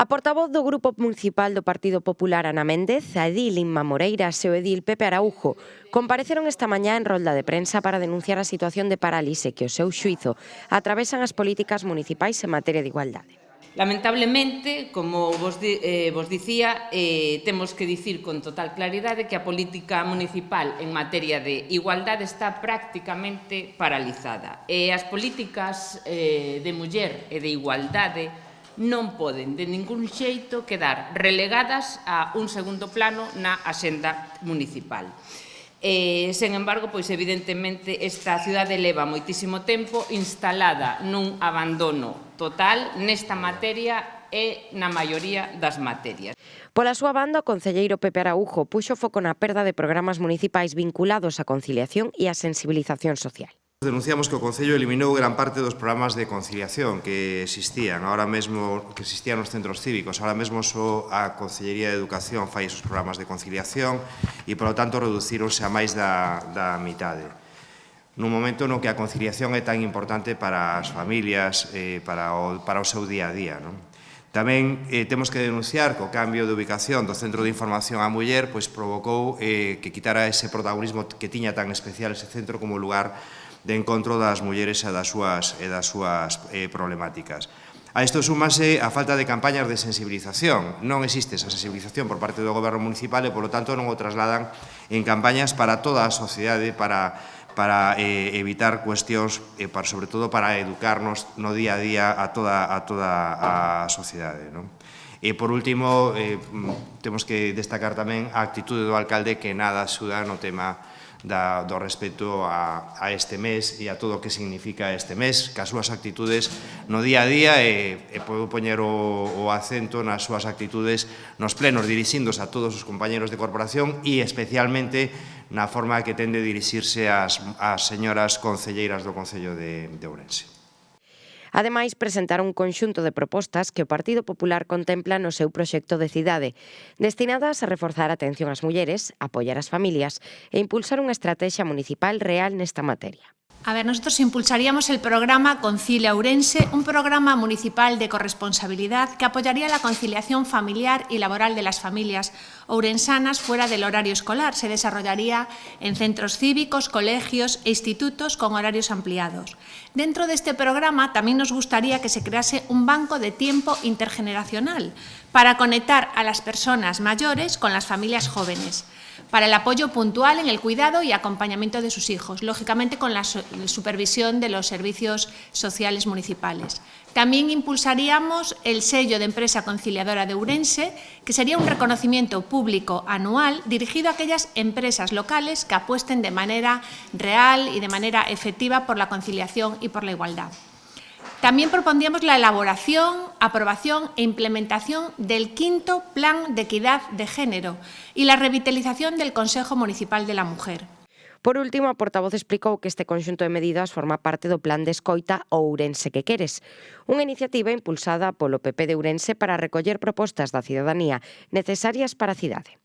A portavoz do Grupo Municipal do Partido Popular, Ana Méndez, a edil Inma Moreiras e o edil Pepe Araújo compareceron esta mañá en rolda de prensa para denunciar a situación de parálise que, ao seu xuízo, atravesan as políticas municipais en materia de igualdade. Lamentablemente, como vos dicía, temos que dicir con total claridade que a política municipal en materia de igualdade está prácticamente paralizada. E as políticas de muller e de igualdade non poden de ningún xeito quedar relegadas a un segundo plano na axenda municipal. Sen embargo, pois evidentemente esta cidade leva moitísimo tempo instalada nun abandono total nesta materia e na maioría das materias. Pola súa banda, o concelleiro Pepe Araújo puxo foco na perda de programas municipais vinculados á conciliación e á sensibilización social. Denunciamos que o Concello eliminou gran parte dos programas de conciliación que existían nos centros cívicos. Ahora mesmo só a Concellería de Educación fai esos programas de conciliación e, polo tanto, reducíronse a máis da mitade. Nun momento no que a conciliación é tan importante para as familias, para o seu día a día, non? Tamén temos que denunciar que o cambio de ubicación do Centro de Información á Muller provocou que quitara ese protagonismo que tiña tan especial ese centro como lugar de encontro das mulleres e das súas problemáticas. A isto súmase a falta de campañas de sensibilización. Non existe esa sensibilización por parte do Goberno municipal e, polo tanto, non o trasladan en campañas para toda a sociedade, para evitar cuestións, sobre todo para educarnos no día a día a toda a sociedade. E, por último, temos que destacar tamén a actitude do alcalde que nada axuda no tema do respeto a este mes e a todo o que significa este mes, que as súas actitudes no día a día e podo poñer o acento nas súas actitudes nos plenos dirixíndose a todos os compañeros de corporación e especialmente na forma que tende dirixirse ás señoras concelleiras do Concello de Ourense. Ademais, presentaron un conxunto de propostas que o Partido Popular contempla no seu proxecto de cidade, destinadas a reforzar a atención ás mulleres, apoiar as familias e impulsar unha estrategia municipal real nesta materia. Nosotros impulsaríamos el programa Concilia Ourense, un programa municipal de corresponsabilidad que apoyaría la conciliación familiar y laboral de las familias ourensanas fuera del horario escolar. Se desarrollaría en centros cívicos, colegios e institutos con horarios ampliados. Dentro de este programa también nos gustaría que se crease un banco de tiempo intergeneracional para conectar a las personas mayores con las familias jóvenes, para el apoyo puntual en el cuidado y acompañamiento de sus hijos, lógicamente con la supervisión de los servicios sociales municipales. También impulsaríamos el sello de empresa conciliadora de Ourense, que sería un reconocimiento público anual dirigido a aquellas empresas locales que apuesten de manera real y de manera efectiva por la conciliación y por la igualdad. También propondríamos la elaboración, aprobación e implementación del 5º Plan de Equidad de Género y la revitalización del Consejo Municipal de la Mujer. Por último, a portavoz explicou que este conxunto de medidas forma parte do Plan de Escoita O Ourense que queres, unha iniciativa impulsada polo PP de Ourense para recoller propostas da cidadanía necesarias para a cidade.